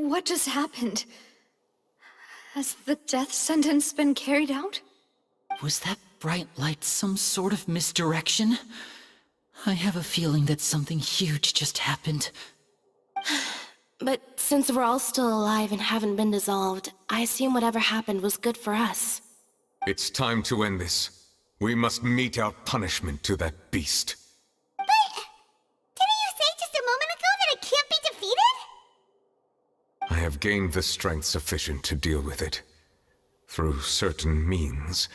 What just happened? Has the death sentence been carried out? Was that bright light some sort of misdirection? I have a feeling that something huge just happened. But since we're all still alive and haven't been dissolved, I assume whatever happened was good for us. It's time to end this. We must mete out punishment to that beast. But didn't you say just a moment ago that it can't be defeated? I have gained the strength sufficient to deal with it. Through certain means,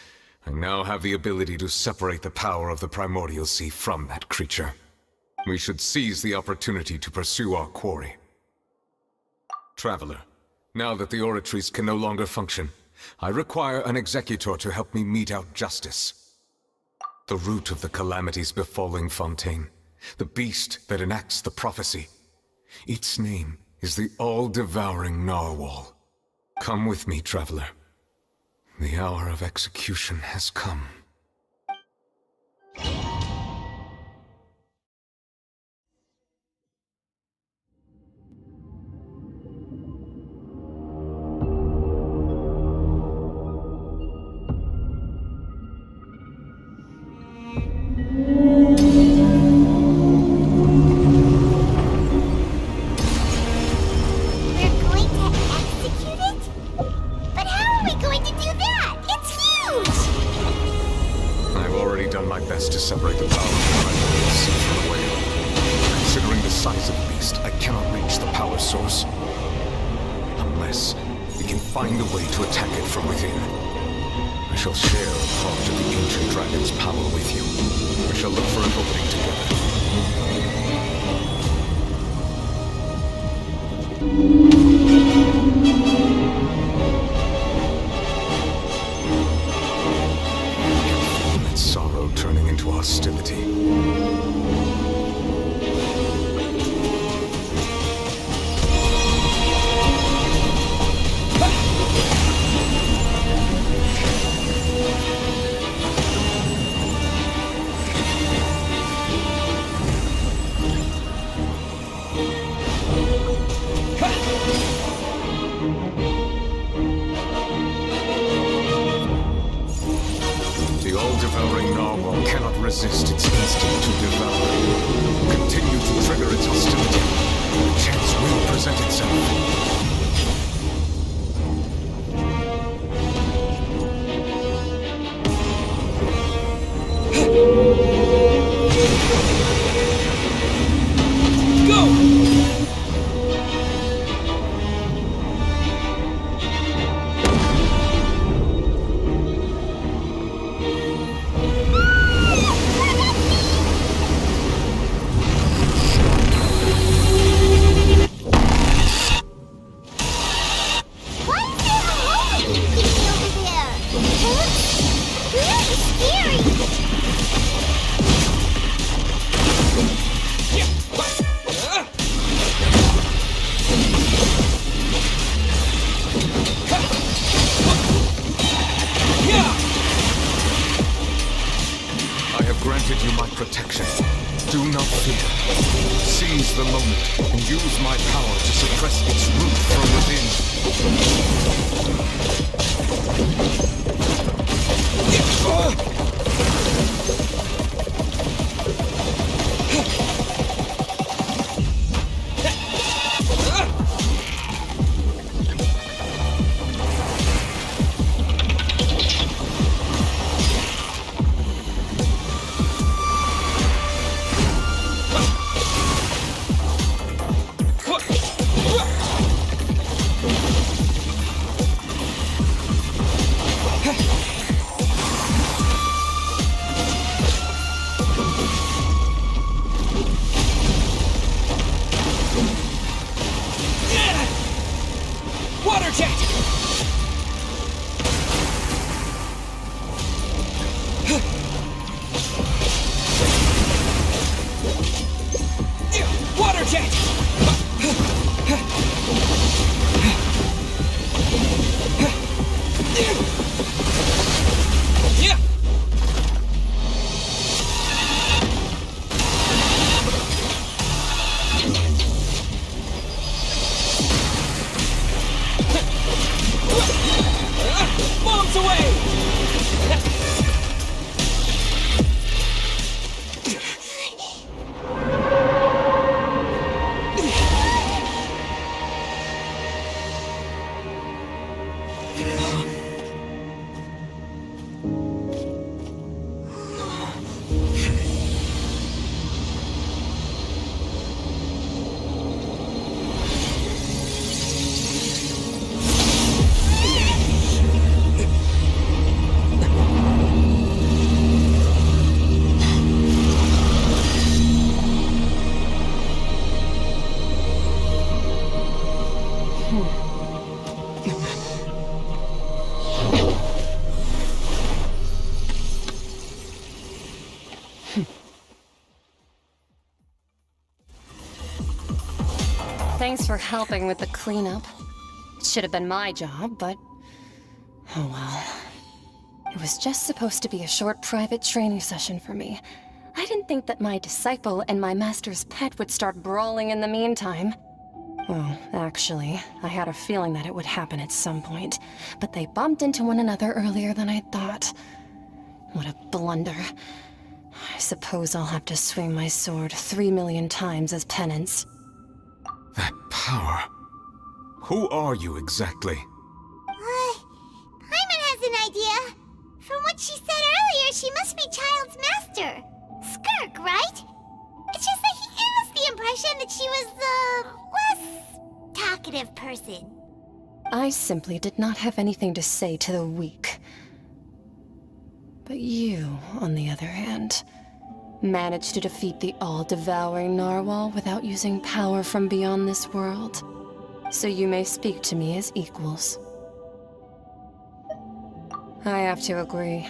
I now have the ability to separate the power of the Primordial Sea from that creature. We should seize the opportunity to pursue our quarry. Traveler, now that the oratories can no longer function, I require an executor to help me mete out justice. The root of the calamities befalling Fontaine, the beast that enacts the prophecy. Its name is the All-Devouring Narwhal. Come with me, traveler. The hour of execution has come. To separate the power of the Primordial Sea from the whale. Considering the size of the beast, I cannot reach the power source. Unless we can find a way to attack it from within. I shall share a part of the ancient dragon's power with you. We shall look for an opening sorrow turning into hostility. The All-Devouring Narwhal cannot resist its instinct to devour. Continue to trigger its hostility. The chance will present itself. Granted you my protection. Do not fear. Seize the moment and use my power to suppress its root from Thanks for helping with the cleanup. It should have been my job, but... oh well. It was just supposed to be a short private training session for me. I didn't think that my disciple and my master's pet would start brawling in the meantime. Well, actually, I had a feeling that it would happen at some point, but they bumped into one another earlier than I thought. What a blunder. I suppose I'll have to swing my sword 3 million times as penance. That power. Who are you exactly? Paimon has an idea. From what she said earlier, she must be Child's master. Skirk, right? It's just that he gave us the impression that she was the less talkative person. I simply did not have anything to say to the weak. But you, on the other hand, managed to defeat the All-Devouring Narwhal without using power from beyond this world. So you may speak to me as equals. I have to agree.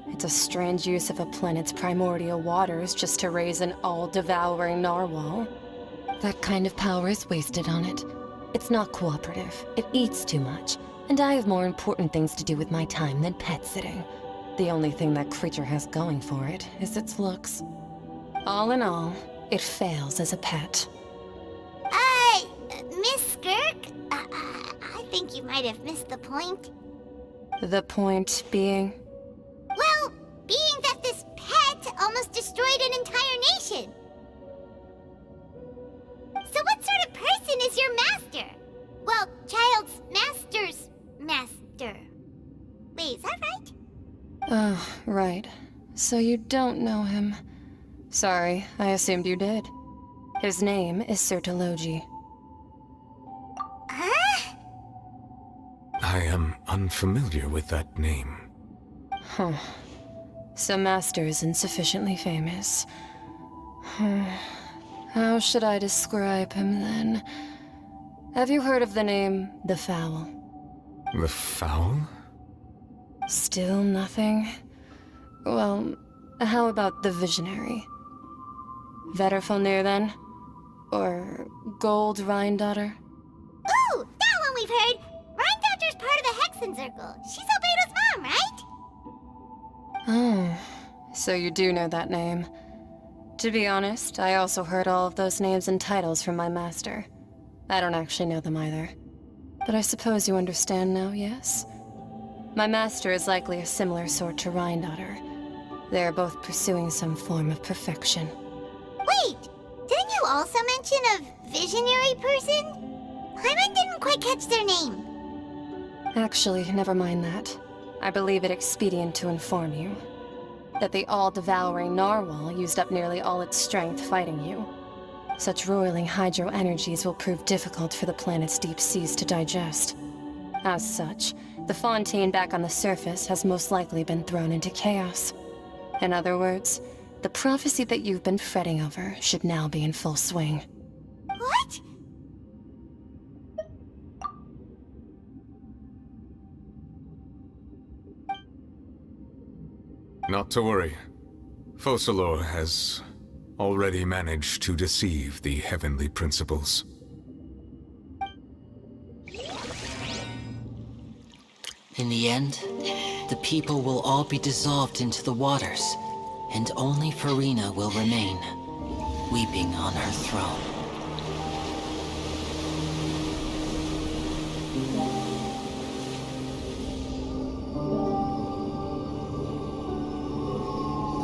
It's a strange use of a planet's primordial waters just to raise an all-devouring narwhal. That kind of power is wasted on it. It's not cooperative. It eats too much. And I have more important things to do with my time than pet sitting. The only thing that creature has going for it is its looks. All in all, it fails as a pet. Miss Skirk? I think you might have missed the point. The point being? Well, being that this pet almost destroyed an entire nation. So what sort of person is your master? Well, Child's master's master. Wait, is that right? Oh, right. So you don't know him. Sorry, I assumed you did. His name is Sertologi. Huh? I am unfamiliar with that name. Huh. So Master isn't sufficiently famous. How should I describe him then? Have you heard of the name The Fowl? The Fowl? Still nothing? Well, how about the Visionary? Vetterfalnir then? Or Gold Rhine-Daughter? Ooh, that one we've heard. Rhine-Daughter's part of the Hexen Circle. She's Albedo's mom, right? Oh, so you do know that name. To be honest, I also heard all of those names and titles from my master. I don't actually know them either. But I suppose you understand now, yes? My master is likely a similar sort to Rhine-Daughter. They are both pursuing some form of perfection. Wait, didn't you also mention a visionary person? Paimon didn't quite catch their name. Actually, never mind that. I believe it expedient to inform you that the all-devouring narwhal used up nearly all its strength fighting you. Such roiling hydro energies will prove difficult for the planet's deep seas to digest. As such, the fontaine back on the surface has most likely been thrown into chaos. In other words, the prophecy that you've been fretting over should now be in full swing. What? Not to worry. Focalor has already managed to deceive the heavenly principles. In the end, the people will all be dissolved into the waters, and only Farina will remain, weeping on her throne.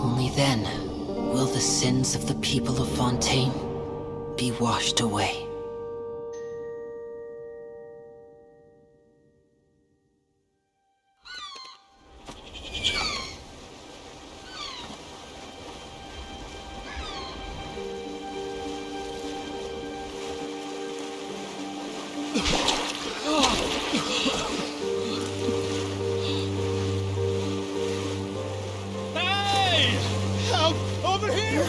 Only then will the sins of the people of Fontaine be washed away. Hey! Help! Over here!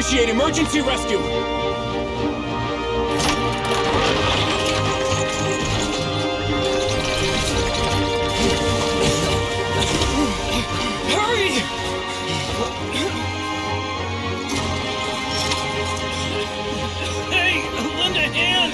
Initiate emergency rescue! Hurry! Hey, lend a hand!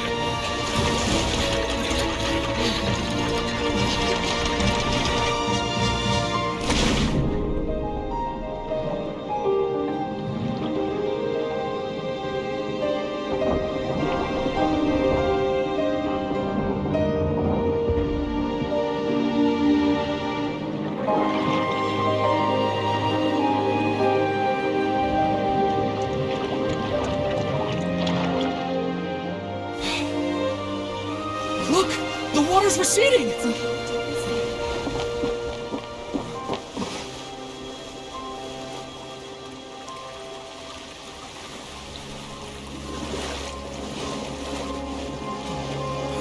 Look! The water's receding!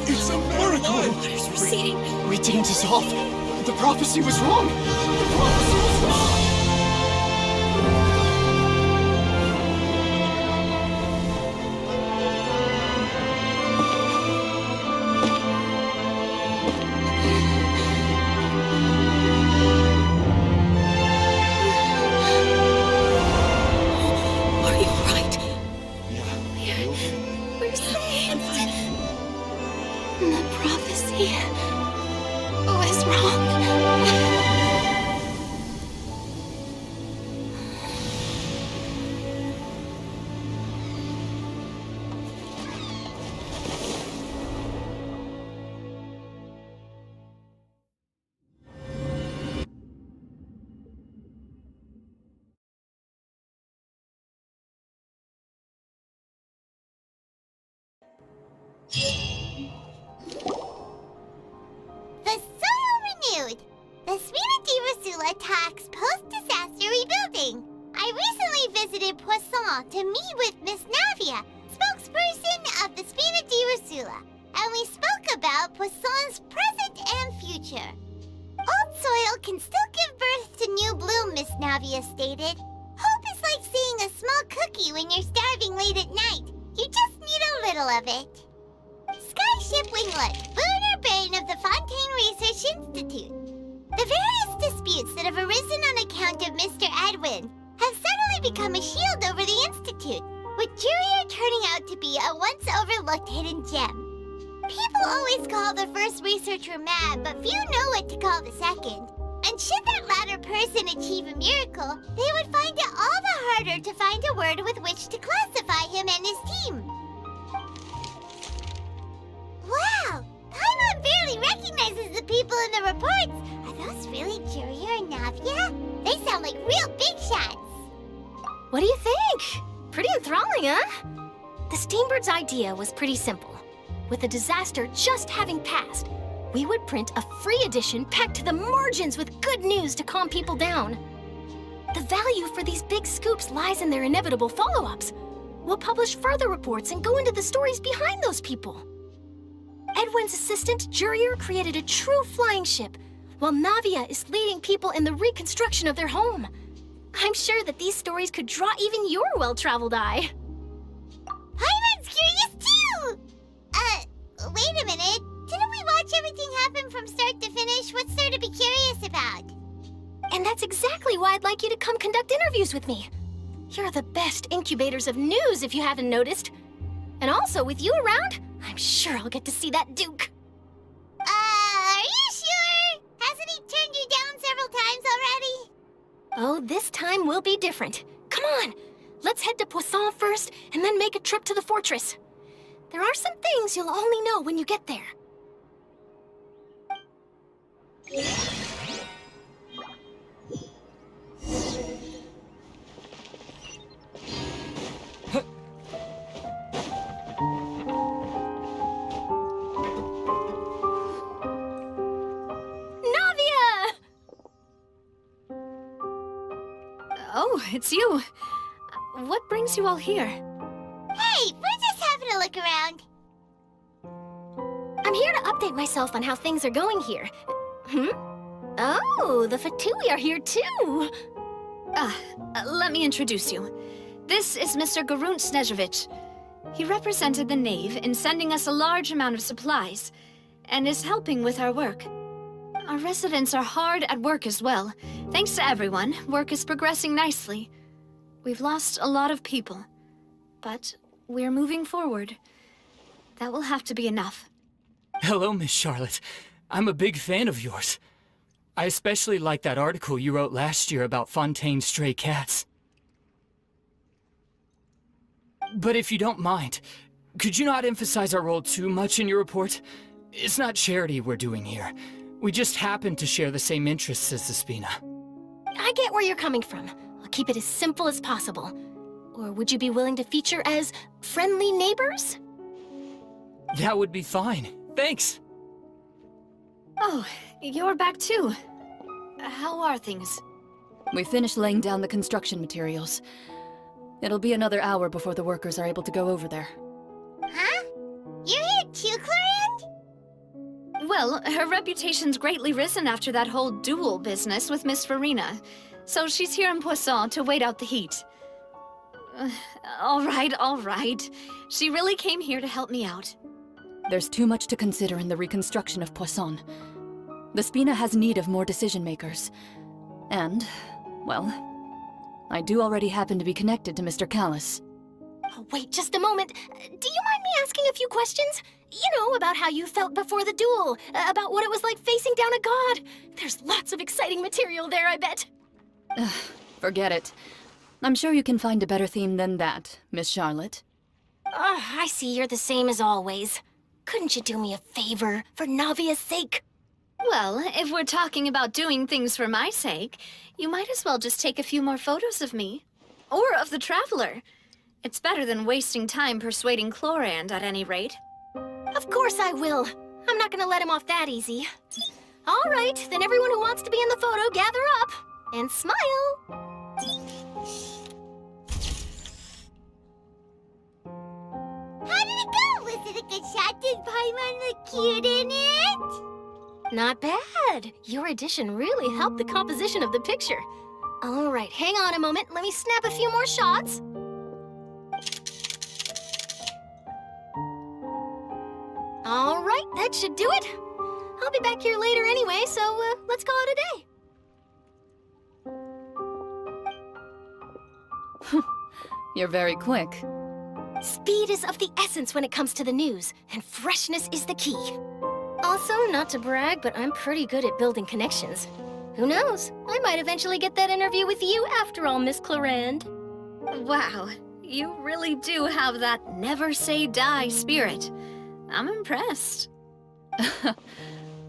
It's a miracle! Water's receding. We didn't dissolve. The prophecy was wrong! The prophecy was wrong! Are you alright? Yeah. We're safe. The prophecy was wrong. The soil renewed! The Spina di Rosula talks post-disaster rebuilding. I recently visited Poisson to meet with Miss Navia, spokesperson of the Spina di Rosula, and we spoke about Poisson's present and future. Old soil can still give birth to new bloom, Miss Navia stated. Hope is like seeing a small cookie when you're starving late at night. You just need a little of it. Skyship Winglet, lunar brain of the Fontaine Research Institute. The various disputes that have arisen on account of Mr. Edwin have suddenly become a shield over the Institute, with Jurier turning out to be a once overlooked hidden gem. People always call the first researcher mad, but few know what to call the second. And should that latter person achieve a miracle, they would find it all the harder to find a word with which to classify him and his team. Wow! Paimon barely recognizes the people in the reports. Are those really Jurier and Navia? They sound like real big shots. What do you think? Pretty enthralling, huh? The Steambird's idea was pretty simple. With the disaster just having passed, we would print a free edition packed to the margins with good news to calm people down. The value for these big scoops lies in their inevitable follow-ups. We'll publish further reports and go into the stories behind those people. Edwin's assistant, Jurier, created a true flying ship, while Navia is leading people in the reconstruction of their home. I'm sure that these stories could draw even your well-traveled eye. Paimon's curious too! Wait a minute. Didn't we watch everything happen from start to finish? What's there to be curious about? And that's exactly why I'd like you to come conduct interviews with me. You're the best incubators of news, if you haven't noticed. And also, with you around, I'm sure I'll get to see that Duke. Are you sure? Hasn't he turned you down several times already? Oh, this time will be different. Come on, let's head to Poisson first, and then make a trip to the fortress. There are some things you'll only know when you get there. Oh, it's you. What brings you all here? Hey, we're just having a look around. I'm here to update myself on how things are going here. Oh, the Fatui are here too. Let me introduce you. This is Mr. Garunt Snezhevich. He represented the Knave in sending us a large amount of supplies, and is helping with our work. Our residents are hard at work as well. Thanks to everyone, work is progressing nicely. We've lost a lot of people, but we're moving forward. That will have to be enough. Hello, Miss Charlotte. I'm a big fan of yours. I especially like that article you wrote last year about Fontaine's stray cats. But if you don't mind, could you not emphasize our role too much in your report? It's not charity we're doing here. We just happen to share the same interests as the Spina. I get where you're coming from. I'll keep it as simple as possible. Or would you be willing to feature as friendly neighbors? That would be fine. Thanks. Oh, you're back too. How are things? We finished laying down the construction materials. It'll be another hour before the workers are able to go over there. Huh? You're here too, Clorinde? Well, her reputation's greatly risen after that whole duel business with Miss Farina, so she's here in Poisson to wait out the heat. All right. She really came here to help me out. There's too much to consider in the reconstruction of Poisson. The Spina has need of more decision-makers. And, well, I do already happen to be connected to Mr. Callis. Oh, wait just a moment. Do you mind me asking a few questions? You know, about how you felt before the duel, about what it was like facing down a god. There's lots of exciting material there, I bet. Forget it. I'm sure you can find a better theme than that, Miss Charlotte. I see you're the same as always. Couldn't you do me a favor, for Navia's sake? Well, if we're talking about doing things for my sake, you might as well just take a few more photos of me. Or of the Traveler. It's better than wasting time persuading Clorinde, at any rate. Of course I will. I'm not gonna let him off that easy. All right, then everyone who wants to be in the photo, gather up. And smile. How did it go? Was it a good shot? Did Paimon look cute in it? Not bad. Your addition really helped the composition of the picture. All right, hang on a moment. Let me snap a few more shots. All right, that should do it. I'll be back here later anyway, so let's call it a day. You're very quick. Speed is of the essence when it comes to the news, and freshness is the key. Also, not to brag, but I'm pretty good at building connections. Who knows? I might eventually get that interview with you after all, Miss Clorinde. Wow, you really do have that never say die spirit. I'm impressed.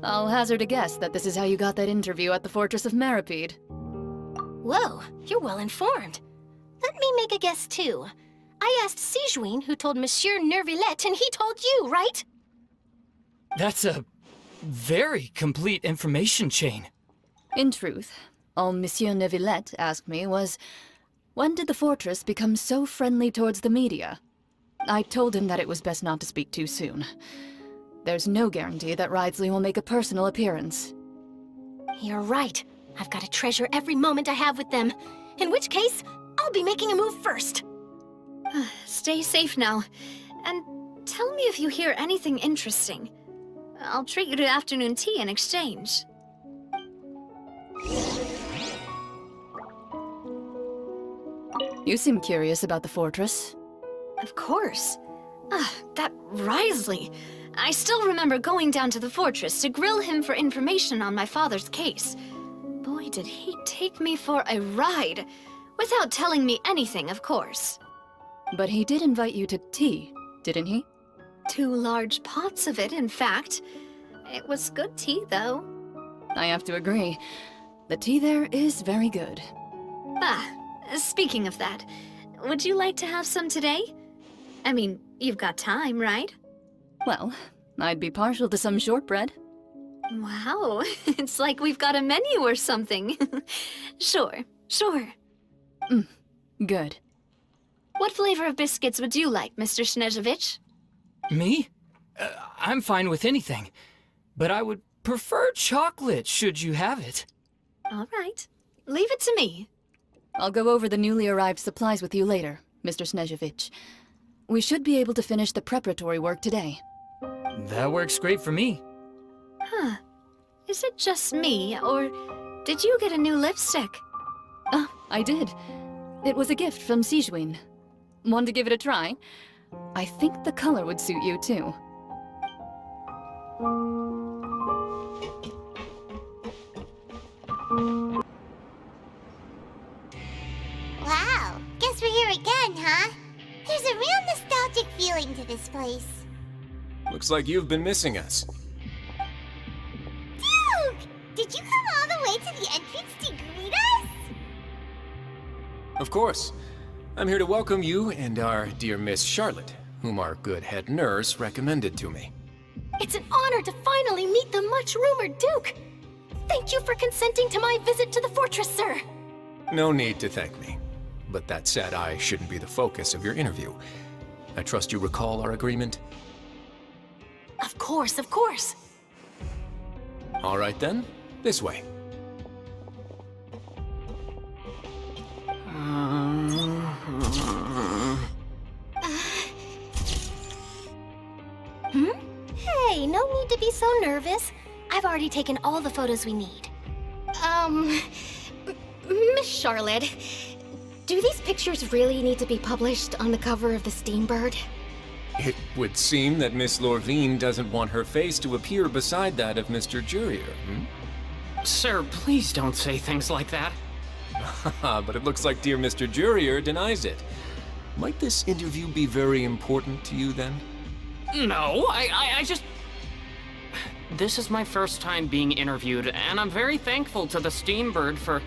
I'll hazard a guess that this is how you got that interview at the Fortress of Meripede. Whoa, you're well informed. Let me make a guess too. I asked Sijuin who told Monsieur Neuvillette, and he told you, right? That's a very complete information chain. In truth, all Monsieur Neuvillette asked me was, when did the fortress become so friendly towards the media? I told him that it was best not to speak too soon. There's no guarantee that Ridesley will make a personal appearance. You're right. I've got to treasure every moment I have with them. In which case, I'll be making a move first. Stay safe now. And tell me if you hear anything interesting. I'll treat you to afternoon tea in exchange. You seem curious about the fortress. Of course. That Ridesley. I still remember going down to the fortress to grill him for information on my father's case. Boy, did he take me for a ride. Without telling me anything, of course. But he did invite you to tea, didn't he? 2 large pots of it, in fact. It was good tea, though. I have to agree. The tea there is very good. Speaking of that, would you like to have some today? I mean, you've got time, right? Well, I'd be partial to some shortbread. Wow, it's like we've got a menu or something. Sure. Good. What flavor of biscuits would you like, Mr. Snezhevich? Me? I'm fine with anything. But I would prefer chocolate, should you have it. All right. Leave it to me. I'll go over the newly arrived supplies with you later, Mr. Snezhevich. We should be able to finish the preparatory work today. That works great for me. Huh. Is it just me, or did you get a new lipstick? Ah, I did. It was a gift from Sijwin. Want to give it a try? I think the color would suit you, too. Wow, guess we're here again, huh? There's a real nostalgic feeling to this place. Looks like you've been missing us. Duke! Did you come all the way to the entrance to greet us? Of course. I'm here to welcome you and our dear Miss Charlotte, whom our good head nurse recommended to me. It's an honor to finally meet the much-rumored Duke. Thank you for consenting to my visit to the fortress, sir. No need to thank me. But that said, I shouldn't be the focus of your interview. I trust you recall our agreement? Of course, of course. All right then, this way. Hey, no need to be so nervous. I've already taken all the photos we need. Miss Charlotte, do these pictures really need to be published on the cover of the Steambird? It would seem that Miss Lorvine doesn't want her face to appear beside that of Mr. Jurier, Sir, please don't say things like that. But it looks like dear Mr. Jurier denies it. Might this interview be very important to you then? No, I just... This is my first time being interviewed, and I'm very thankful to the Steambird for...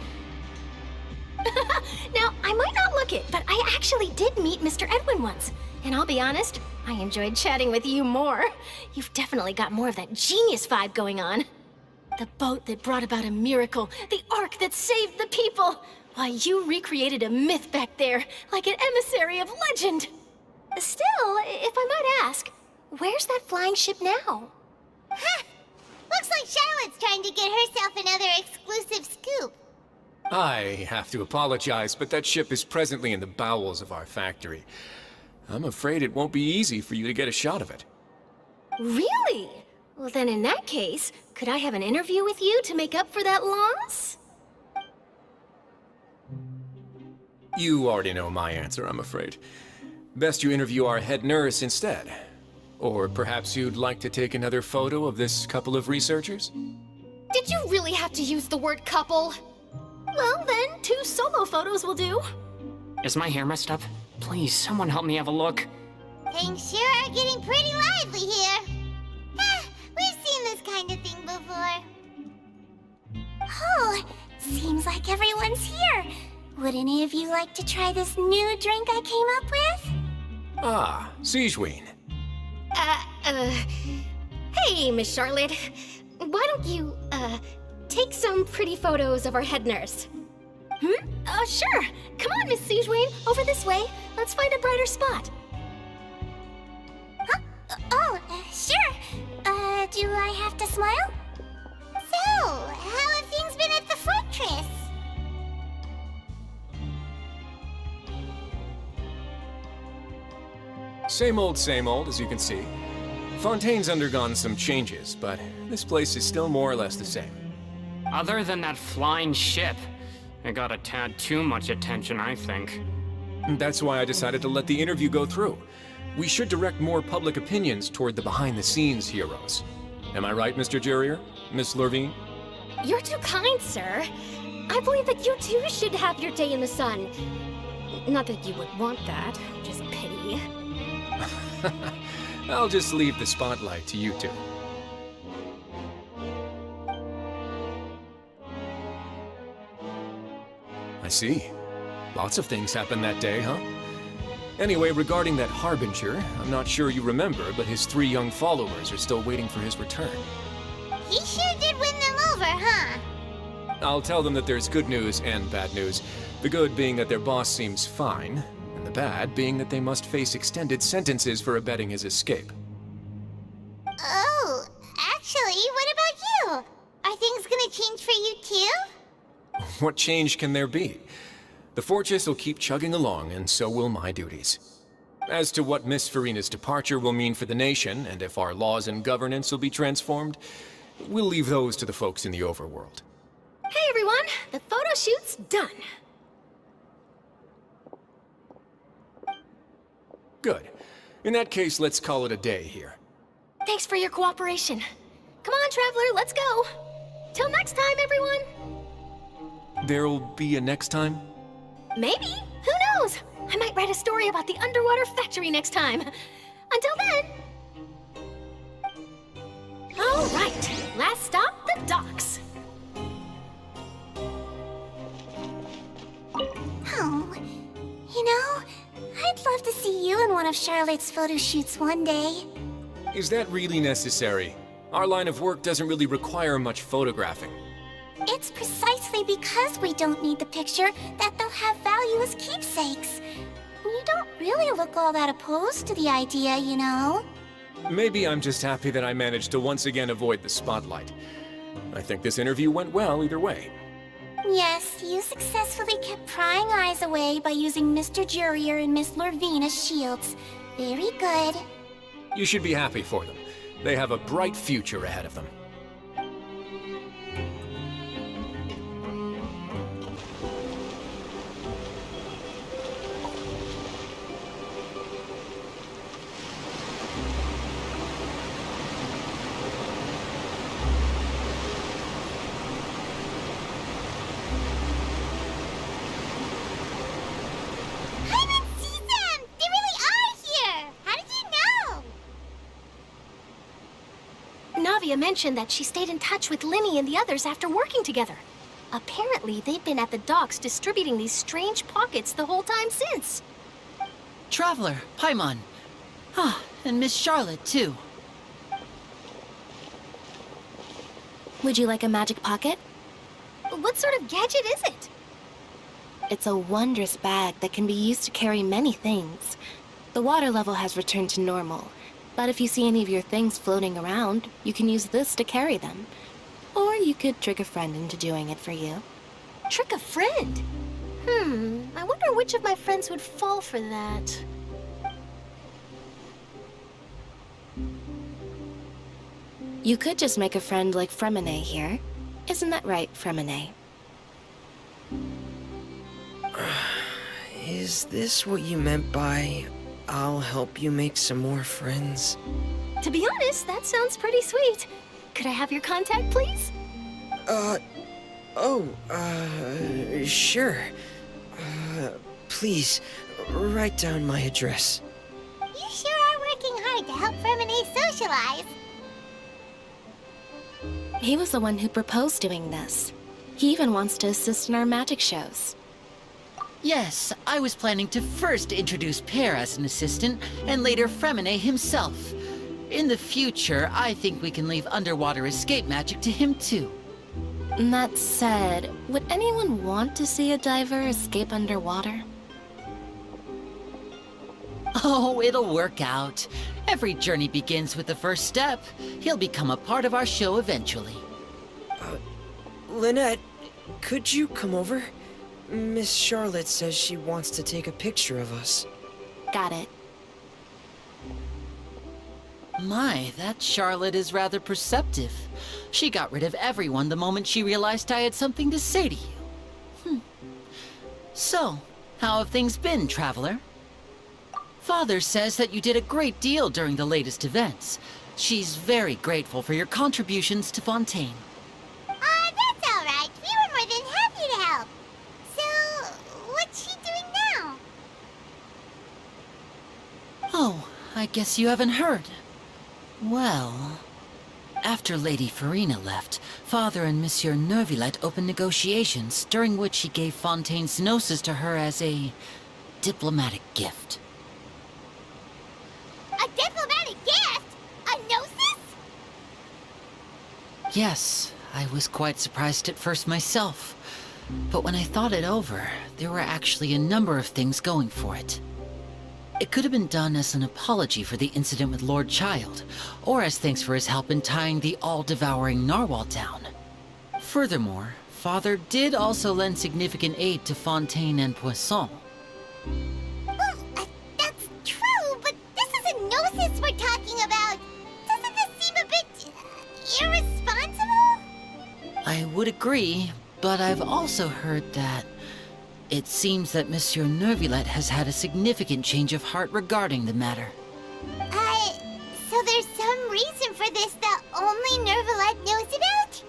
Now, I might not look it, but I actually did meet Mr. Edwin once. And I'll be honest, I enjoyed chatting with you more. You've definitely got more of that genius vibe going on. The boat that brought about a miracle, the ark that saved the people. Why, you recreated a myth back there, like an emissary of legend. Still, if I might ask, where's that flying ship now? Huh! Looks like Charlotte's trying to get herself another exclusive scoop. I have to apologize, but that ship is presently in the bowels of our factory. I'm afraid it won't be easy for you to get a shot of it. Really? Well, then in that case, could I have an interview with you to make up for that loss? You already know my answer, I'm afraid. Best you interview our head nurse instead. Or perhaps you'd like to take another photo of this couple of researchers? Did you really have to use the word couple? Well, then, 2 solo photos will do. Is my hair messed up? Please, someone help me have a look. Things sure are getting pretty lively here. We've seen this kind of thing before. Oh, seems like everyone's here. Would any of you like to try this new drink I came up with? Ah, Sijwin. Hey, Miss Charlotte. Why don't you, take some pretty photos of our head nurse? Sure. Come on, Miss Sijwin. Over this way. Let's find a brighter spot. Huh? Sure. Do I have to smile? So, how have things been at the fortress? Same old, as you can see. Fontaine's undergone some changes, but this place is still more or less the same. Other than that flying ship, it got a tad too much attention, I think. That's why I decided to let the interview go through. We should direct more public opinions toward the behind-the-scenes heroes. Am I right, Mr. Jurier? Miss Lorvine? You're too kind, sir. I believe that you too should have your day in the sun. Not that you would want that, just pity. I'll just leave the spotlight to you two. I see. Lots of things happened that day, huh? Anyway, regarding that Harbinger, I'm not sure you remember, but his 3 young followers are still waiting for his return. He sure did win them over, huh? I'll tell them that there's good news and bad news. The good being that their boss seems fine, and the bad being that they must face extended sentences for abetting his escape. Oh, actually, what about you? Are things gonna change for you too? What change can there be? The fortress will keep chugging along, and so will my duties. As to what Miss Farina's departure will mean for the nation, and if our laws and governance will be transformed, we'll leave those to the folks in the overworld. Hey everyone, the photo shoot's done. Good. In that case, let's call it a day here. Thanks for your cooperation. Come on, Traveler, let's go. Till next time, everyone. There'll be a next time? Maybe. Who knows? I might write a story about the underwater factory next time. Until then. All right. Last stop, the docks. Oh, you know, I'd love to see you in one of Charlotte's photo shoots one day. Is that really necessary? Our line of work doesn't really require much photographing. It's precisely because we don't need the picture that they'll have value as keepsakes. You don't really look all that opposed to the idea, you know. Maybe I'm just happy that I managed to once again avoid the spotlight. I think this interview went well either way. Yes, you successfully kept prying eyes away by using Mr. Jurier and Miss Lorvine as shields. Very good. You should be happy for them. They have a bright future ahead of them. Mentioned that she stayed in touch with Linny and the others after working together. Apparently, they've been at the docks distributing these strange pockets the whole time since. Traveler, Paimon. Ah, and Miss Charlotte, too. Would you like a magic pocket? What sort of gadget is it? It's a wondrous bag that can be used to carry many things. The water level has returned to normal. But if you see any of your things floating around, you can use this to carry them. Or you could trick a friend into doing it for you. Trick a friend? I wonder which of my friends would fall for that. You could just make a friend like Fremine here. Isn't that right, Fremine? Is this what you meant by... I'll help you make some more friends? To be honest, that sounds pretty sweet. Could I have your contact, please? Sure. Please, write down my address. You sure are working hard to help Fremine socialize. He was the one who proposed doing this. He even wants to assist in our magic shows. Yes, I was planning to first introduce Per as an assistant, and later Fremine himself. In the future, I think we can leave underwater escape magic to him too. That said, would anyone want to see a diver escape underwater? Oh, it'll work out. Every journey begins with the first step. He'll become a part of our show eventually. Lynette, could you come over? Miss Charlotte says she wants to take a picture of us. Got it. My, that Charlotte is rather perceptive. She got rid of everyone the moment she realized I had something to say to you. So, how have things been, Traveler? Father says that you did a great deal during the latest events. She's very grateful for your contributions to Fontaine. That's all right. We were more than happy to help. So, what's she doing now? Oh, I guess you haven't heard. Well, after Lady Farina left, Father and Monsieur Neuvillette opened negotiations, during which he gave Fontaine's gnosis to her as a diplomatic gift. A diplomatic gift? A gnosis? Yes, I was quite surprised at first myself. But when I thought it over, there were actually a number of things going for it. It could have been done as an apology for the incident with Lord Child, or as thanks for his help in tying the All-Devouring Narwhal down. Furthermore, Father did also lend significant aid to Fontaine and Poisson. Well, that's true, but this is a gnosis we're talking about. Doesn't this seem a bit irresponsible? I would agree, but I've also heard that it seems that Monsieur Neuvillette has had a significant change of heart regarding the matter. So there's some reason for this that only Neuvillette knows about?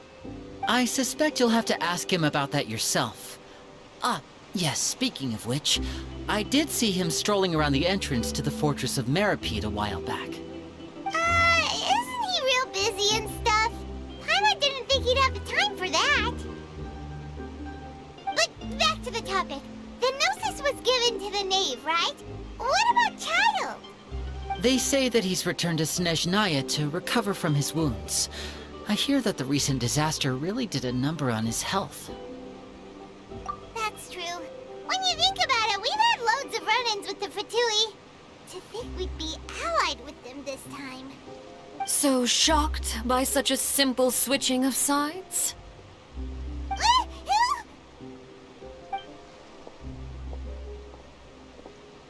I suspect you'll have to ask him about that yourself. Ah, yes, speaking of which, I did see him strolling around the entrance to the Fortress of Meripede a while back. Isn't he real busy and stuff? Paimon didn't think he'd have the time for that. But back to the topic. The Gnosis was given to the Knave, right? What about Child? They say that he's returned to Snezhnaya to recover from his wounds. I hear that the recent disaster really did a number on his health. That's true. When you think about it, we've had loads of run-ins with the Fatui. To think we'd be allied with them this time. So shocked by such a simple switching of sides?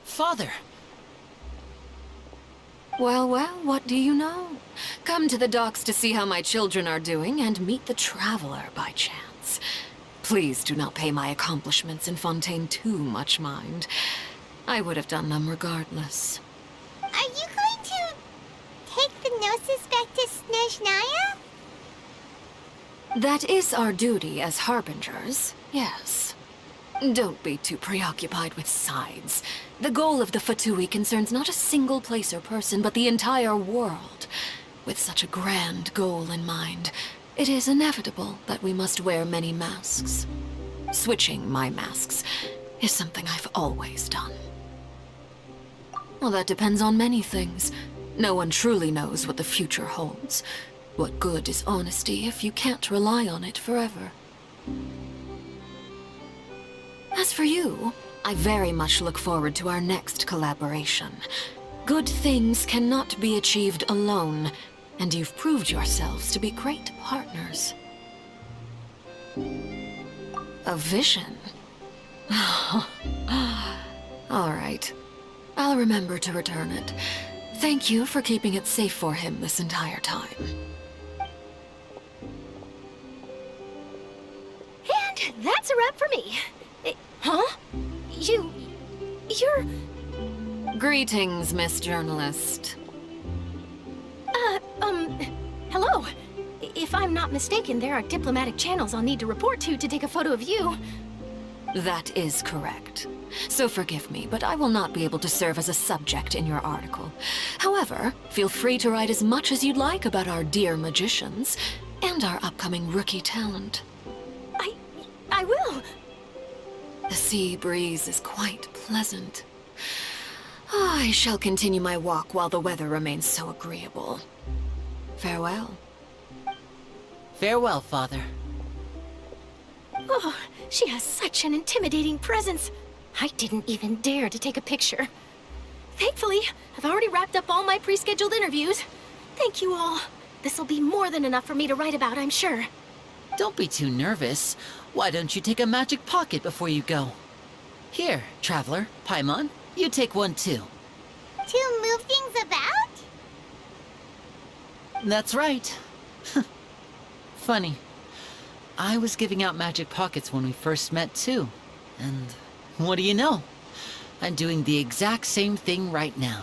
Father! Well, what do you know? Come to the docks to see how my children are doing and meet the Traveler by chance. Please do not pay my accomplishments in Fontaine too much mind. I would have done them regardless. Are you going to take the Gnosis back to Snezhnaya? That is our duty as Harbingers, yes. Don't be too preoccupied with sides. The goal of the Fatui concerns not a single place or person, but the entire world. With such a grand goal in mind, it is inevitable that we must wear many masks. Switching my masks is something I've always done. Well, that depends on many things. No one truly knows what the future holds. What good is honesty if you can't rely on it forever? As for you, I very much look forward to our next collaboration. Good things cannot be achieved alone, and you've proved yourselves to be great partners. A vision? All right. I'll remember to return it. Thank you for keeping it safe for him this entire time. And that's a wrap for me. Huh? You're... Greetings, Miss Journalist. Hello. If I'm not mistaken, there are diplomatic channels I'll need to report to take a photo of you. That is correct. So forgive me, but I will not be able to serve as a subject in your article. However, feel free to write as much as you'd like about our dear magicians and our upcoming rookie talent. I will. The sea breeze is quite pleasant. I shall continue my walk while the weather remains so agreeable. Farewell. Farewell, Father. Oh, she has such an intimidating presence. I didn't even dare to take a picture. Thankfully, I've already wrapped up all my pre-scheduled interviews. Thank you all. This'll be more than enough for me to write about, I'm sure. Don't be too nervous. Why don't you take a magic pocket before you go? Here, Traveler, Paimon, you take one too. To move things about? That's right. Funny. I was giving out magic pockets when we first met too. And what do you know? I'm doing the exact same thing right now.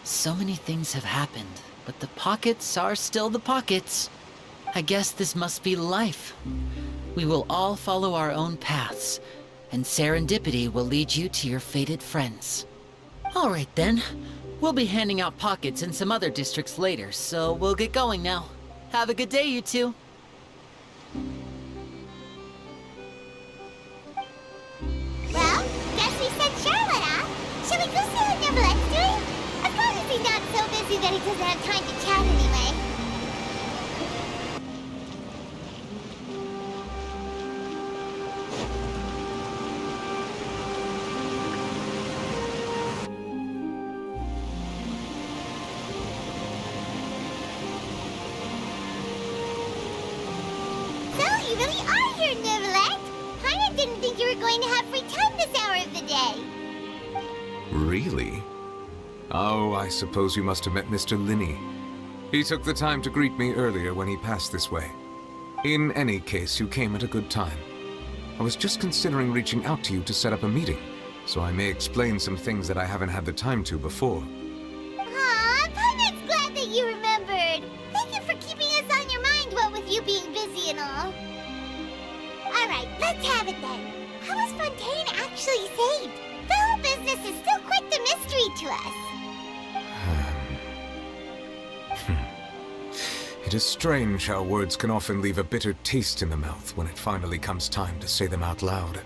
So many things have happened, but the pockets are still the pockets. I guess this must be life. We will all follow our own paths, and serendipity will lead you to your fated friends. All right then. We'll be handing out pockets in some other districts later, so we'll get going now. Have a good day, you two. Well, guess we sent Charlotte off. Shall we go see what Neuvillette's doing? As long as he's not so busy that he doesn't have time to chat anyway. really are here, Neuvillette. Paimon didn't think you were going to have free time this hour of the day. Really? Oh, I suppose you must have met Mr. Linney. He took the time to greet me earlier when he passed this way. In any case, you came at a good time. I was just considering reaching out to you to set up a meeting, so I may explain some things that I haven't had the time to before. Aw, Paimon's glad that you remembered. Thank you for keeping us on your mind, what with you being busy and all. Alright, let's have it then. How was Fontaine actually saved? The whole business is still quite the mystery to us. It is strange how words can often leave a bitter taste in the mouth when it finally comes time to say them out loud.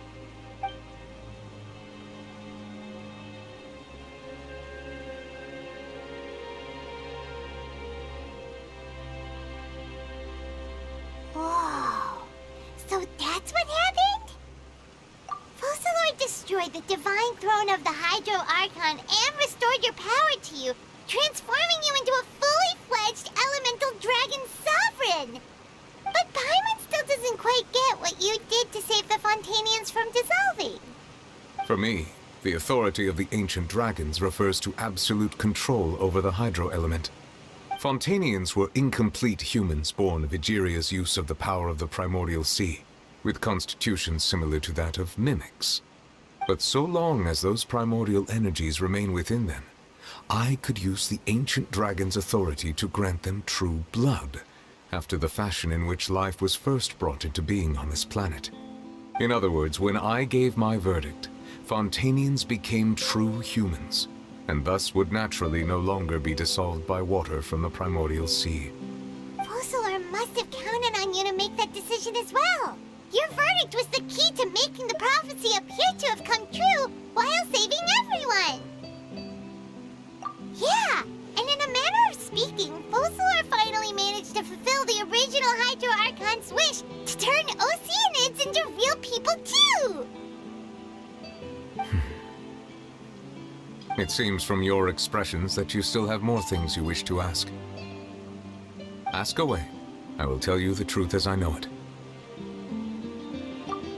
Whoa. So that's what happened? Focalor destroyed the divine throne of the Hydro Archon and restored your power to you, transforming you into a fully fledged elemental dragon sovereign. But Paimon still doesn't quite get what you did to save the Fontainians from dissolving. For me, the authority of the ancient dragons refers to absolute control over the hydro element. Fontainians were incomplete humans born of Egeria's use of the power of the primordial sea, with constitutions similar to that of mimics. But so long as those primordial energies remain within them, I could use the ancient dragon's authority to grant them true blood, after the fashion in which life was first brought into being on this planet. In other words, when I gave my verdict, Fontainians became true humans, and thus would naturally no longer be dissolved by water from the primordial sea. Focalor must have counted on you to make that decision as well. Your verdict was the key to making the prophecy appear to have come true while saving everyone. Yeah, and in a manner of speaking, Focalor finally managed to fulfill the original Hydro Archon's wish to turn Oceanids into real people too! It seems from your expressions that you still have more things you wish to ask. Ask away. I will tell you the truth as I know it.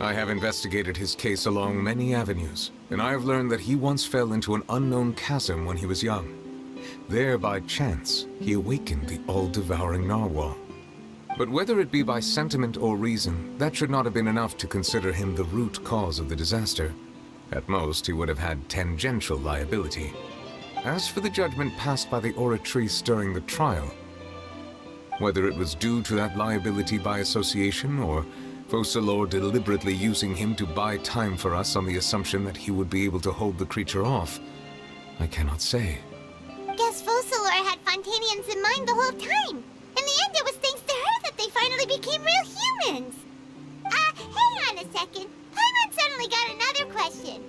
I have investigated his case along many avenues, and I have learned that he once fell into an unknown chasm when he was young. There, by chance, he awakened the All-Devouring Narwhal. But whether it be by sentiment or reason, that should not have been enough to consider him the root cause of the disaster. At most, he would have had tangential liability. As for the judgment passed by the Oratrice during the trial, whether it was due to that liability by association, or Focalor deliberately using him to buy time for us on the assumption that he would be able to hold the creature off, I cannot say. Guess Focalor had Fontainians in mind the whole time. In the end, it was thanks to her that they finally became real humans. Hang on a second. Paimon suddenly got another question.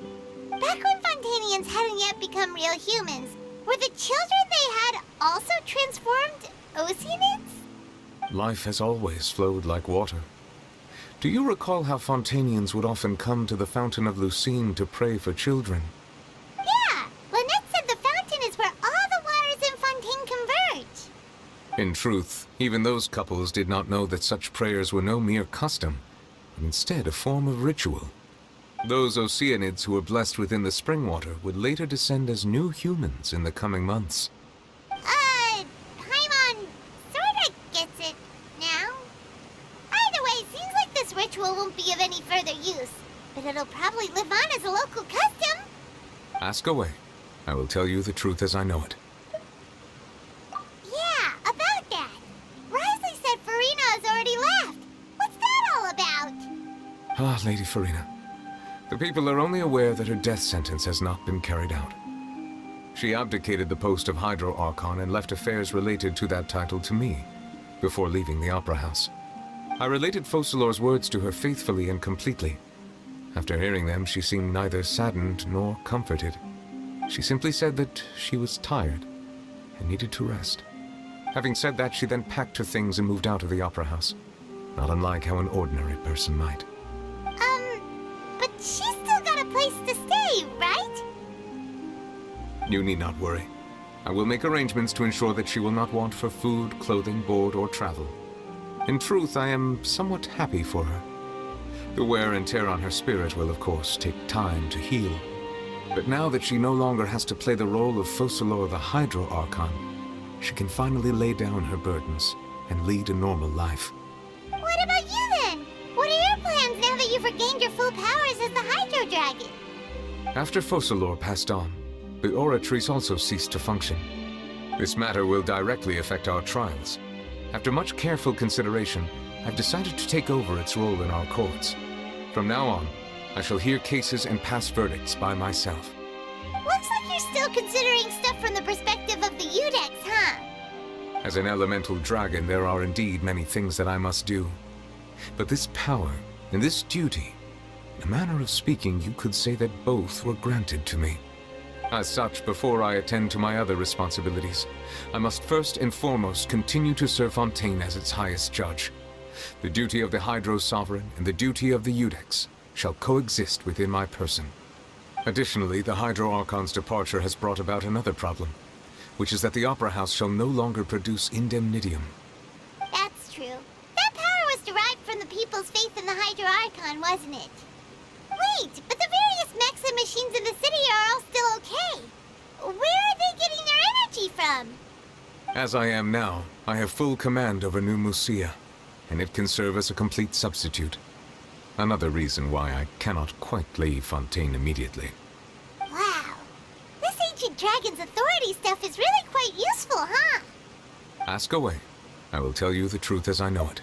Back when Fontainians hadn't yet become real humans, were the children they had also transformed Oceanids? Life has always flowed like water. Do you recall how Fontainians would often come to the Fountain of Lucine to pray for children? Yeah! Lynette said the fountain is where all the waters in Fontaine converge. In truth, even those couples did not know that such prayers were no mere custom, but instead a form of ritual. Those Oceanids who were blessed within the spring water would later descend as new humans in the coming months. Paimon sorta gets it now. Either way, it seems like this ritual won't be of any further use, but it'll probably live on as a local custom. Ask away. I will tell you the truth as I know it. Yeah, about that. Risley said Farina has already left. What's that all about? Ah, Lady Farina. The people are only aware that her death sentence has not been carried out. She abdicated the post of Hydro Archon and left affairs related to that title to me, before leaving the Opera House. I related Focalor's words to her faithfully and completely. After hearing them, she seemed neither saddened nor comforted. She simply said that she was tired and needed to rest. Having said that, she then packed her things and moved out of the Opera House, not unlike how an ordinary person might. But she's still got a place to stay, right? You need not worry. I will make arrangements to ensure that she will not want for food, clothing, board, or travel. In truth, I am somewhat happy for her. The wear and tear on her spirit will, of course, take time to heal. But now that she no longer has to play the role of Focalor the Hydro Archon, she can finally lay down her burdens and lead a normal life. What about you then? What are your plans now that you've regained your full powers as the Hydro Dragon? After Focalor passed on, the Oratrice also ceased to function. This matter will directly affect our trials. After much careful consideration, I've decided to take over its role in our courts. From now on, I shall hear cases and pass verdicts by myself. Looks like you're still considering stuff from the perspective of the Udex, huh? As an elemental dragon, there are indeed many things that I must do. But this power and this duty, in a manner of speaking, you could say that both were granted to me. As such, before I attend to my other responsibilities, I must first and foremost continue to serve Fontaine as its highest judge. The duty of the Hydro Sovereign and the duty of the Udex shall coexist within my person. Additionally, the Hydro Archon's departure has brought about another problem, which is that the Opera House shall no longer produce indemnitium. That's true. That power was derived from the people's faith in the Hydro Archon, wasn't it? Wait, but the various mechs and machines in the city are all still okay. Where are they getting their energy from? As I am now, I have full command over New Musia, and it can serve as a complete substitute. Another reason why I cannot quite leave Fontaine immediately. Wow. This ancient dragon's authority stuff is really quite useful, huh? Ask away. I will tell you the truth as I know it.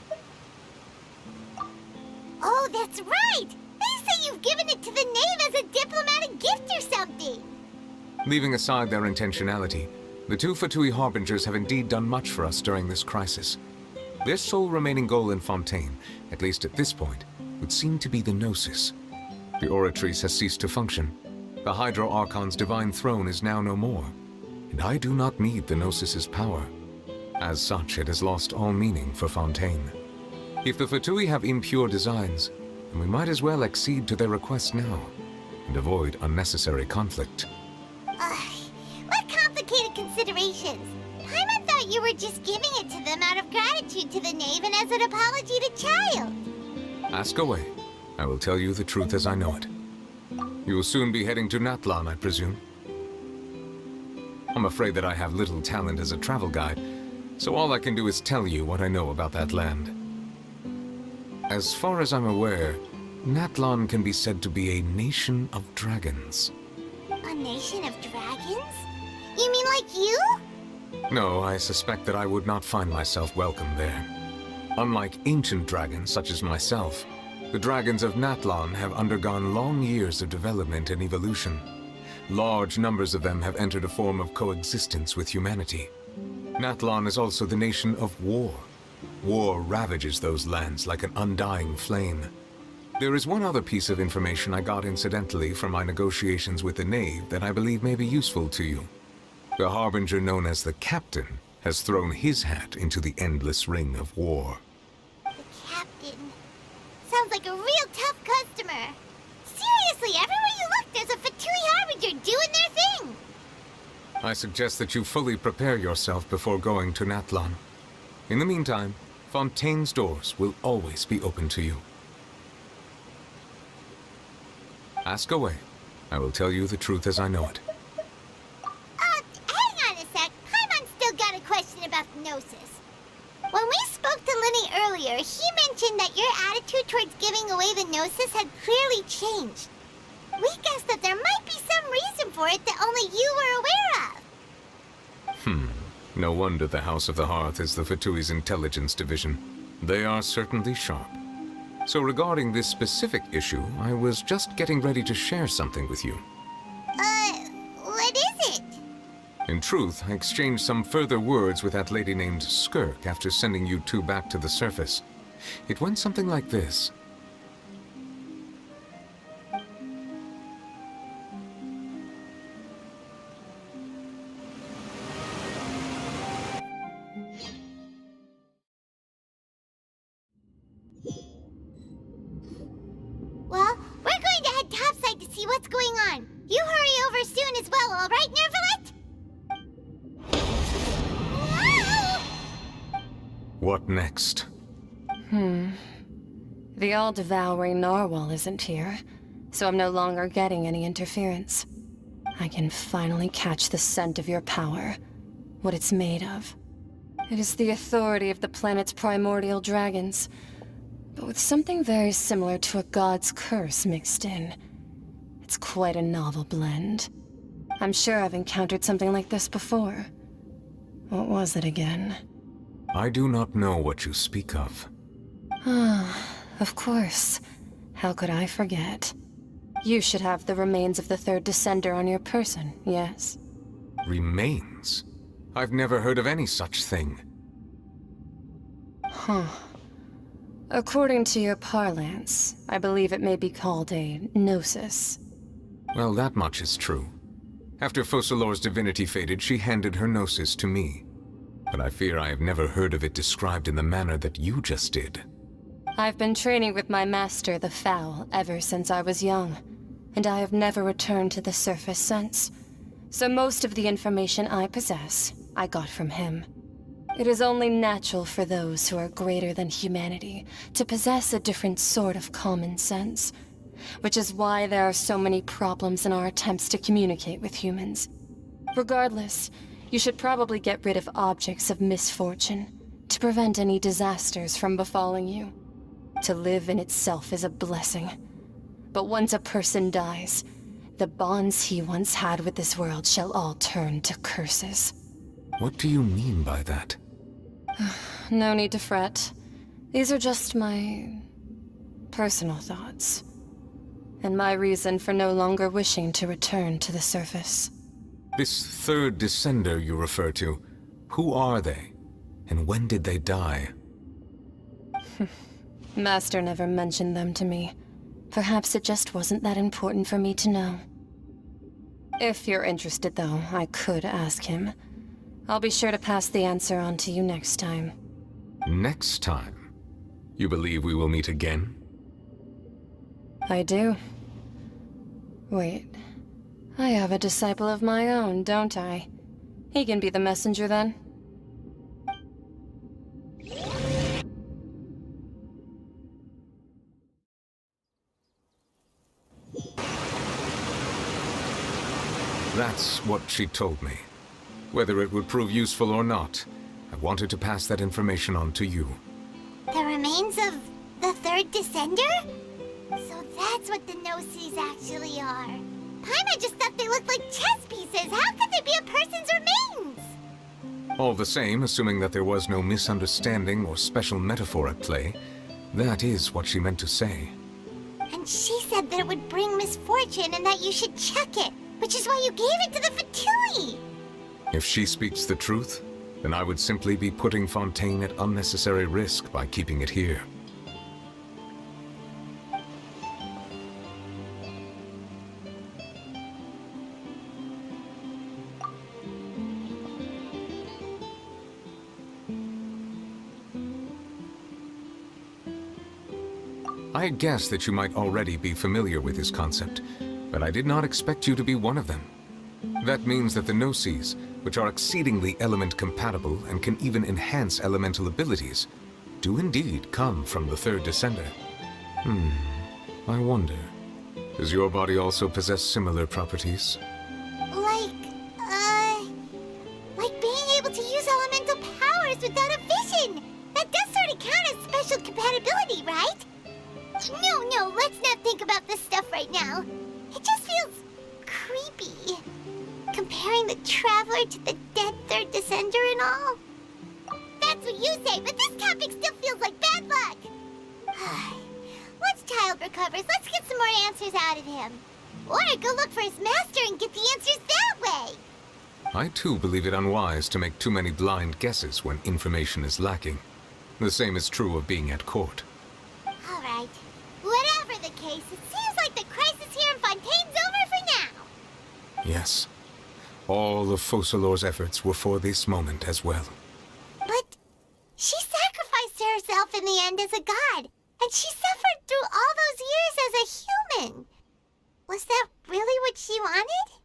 Oh, that's right! They say you've given it to the knave as a diplomatic gift or something! Leaving aside their intentionality, the two Fatui Harbingers have indeed done much for us during this crisis. Their sole remaining goal in Fontaine, at least at this point, would seem to be the Gnosis. The Oratrice has ceased to function. The Hydro Archon's divine throne is now no more, and I do not need the Gnosis's power. As such, it has lost all meaning for Fontaine. If the Fatui have impure designs, then we might as well accede to their request now, and avoid unnecessary conflict. What complicated considerations! Paimon thought you were just giving it to them out of gratitude to the knave and as an apology to Child. Ask away. I will tell you the truth as I know it. You will soon be heading to Natlan, I presume? I'm afraid that I have little talent as a travel guide, so all I can do is tell you what I know about that land. As far as I'm aware, Natlan can be said to be a nation of dragons. A nation of dragons? You mean like you? No, I suspect that I would not find myself welcome there. Unlike ancient dragons such as myself, the dragons of Natlan have undergone long years of development and evolution. Large numbers of them have entered a form of coexistence with humanity. Natlan is also the nation of war. War ravages those lands like an undying flame. There is one other piece of information I got incidentally from my negotiations with the Knave that I believe may be useful to you. The Harbinger known as the Captain has thrown his hat into the endless ring of war. The Captain. Sounds like a real tough customer. Seriously, everywhere you look, there's a Fatui Harbinger doing their thing. I suggest that you fully prepare yourself before going to Natlan. In the meantime, Fontaine's doors will always be open to you. Ask away. I will tell you the truth as I know it. Hang on a sec. Paimon's still got a question about Gnosis. When we spoke to Lenny earlier, he mentioned that your attitude towards giving away the Gnosis had clearly changed. We guessed that there might be some reason for it that only you were aware of. No wonder the House of the Hearth is the Fatui's intelligence division. They are certainly sharp. So regarding this specific issue, I was just getting ready to share something with you. What is it? In truth, I exchanged some further words with that lady named Skirk after sending you two back to the surface. It went something like this. Well, we're going to head topside to see what's going on. You hurry over soon as well, all right, Neuvillette? Whoa! What next? The All-Devouring Narwhal isn't here, so I'm no longer getting any interference. I can finally catch the scent of your power, what it's made of. It is the authority of the planet's primordial dragons, but with something very similar to a god's curse mixed in. It's quite a novel blend. I'm sure I've encountered something like this before. What was it again? I do not know what you speak of. Of course. How could I forget? You should have the remains of the third Descender on your person, yes? Remains? I've never heard of any such thing. According to your parlance, I believe it may be called a gnosis. Well, that much is true. After Focalor's divinity faded, she handed her gnosis to me. But I fear I have never heard of it described in the manner that you just did. I've been training with my master, the Foul, ever since I was young, and I have never returned to the surface since. So most of the information I possess, I got from him. It is only natural for those who are greater than humanity to possess a different sort of common sense, which is why there are so many problems in our attempts to communicate with humans. Regardless, you should probably get rid of objects of misfortune to prevent any disasters from befalling you. To live in itself is a blessing. But once a person dies, the bonds he once had with this world shall all turn to curses. What do you mean by that? No need to fret. These are just my personal thoughts, and my reason for no longer wishing to return to the surface. This third Descender you refer to, who are they? And when did they die? Master never mentioned them to me. Perhaps it just wasn't that important for me to know. If you're interested, though, I could ask him. I'll be sure to pass the answer on to you next time. Next time? You believe we will meet again? I do. Wait. I have a disciple of my own, don't I? He can be the messenger then. That's what she told me. Whether it would prove useful or not, I wanted to pass that information on to you. The remains of the third Descender? So that's what the Gnosis actually are. Paimon just thought they looked like chess pieces. How could they be a person's remains? All the same, assuming that there was no misunderstanding or special metaphor at play, that is what she meant to say. And she said that it would bring misfortune and that you should check it, which is why you gave it to the Fatui. If she speaks the truth, then I would simply be putting Fontaine at unnecessary risk by keeping it here. I guessed that you might already be familiar with this concept, but I did not expect you to be one of them. That means that the Gnosis, which are exceedingly element-compatible and can even enhance elemental abilities, do indeed come from the third Descender. I wonder, does your body also possess similar properties? Like being able to use elemental powers without a vision! That does sort of count as special compatibility, right? No, let's not think about this stuff right now. It just feels creepy. Comparing the Traveler to the dead third Descender and all. That's what you say, but this topic still feels like bad luck. Once Child recovers, let's get some more answers out of him. Or go look for his master and get the answers that way. I too believe it unwise to make too many blind guesses when information is lacking. The same is true of being at court. All right. Whatever the case, it seems like the crisis here in Fontaine's over for now. Yes. All of Focalor's efforts were for this moment as well. But she sacrificed herself in the end as a god, and she suffered through all those years as a human. Was that really what she wanted?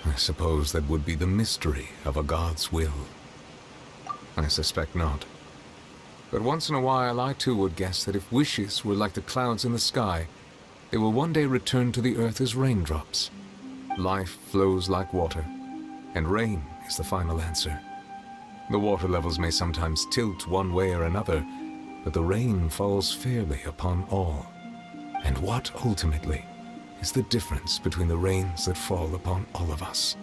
I suppose that would be the mystery of a god's will. I suspect not. But once in a while, I too would guess that if wishes were like the clouds in the sky, they will one day return to the earth as raindrops. Life flows like water, and rain is the final answer. The water levels may sometimes tilt one way or another, but the rain falls fairly upon all. And what, ultimately, is the difference between the rains that fall upon all of us?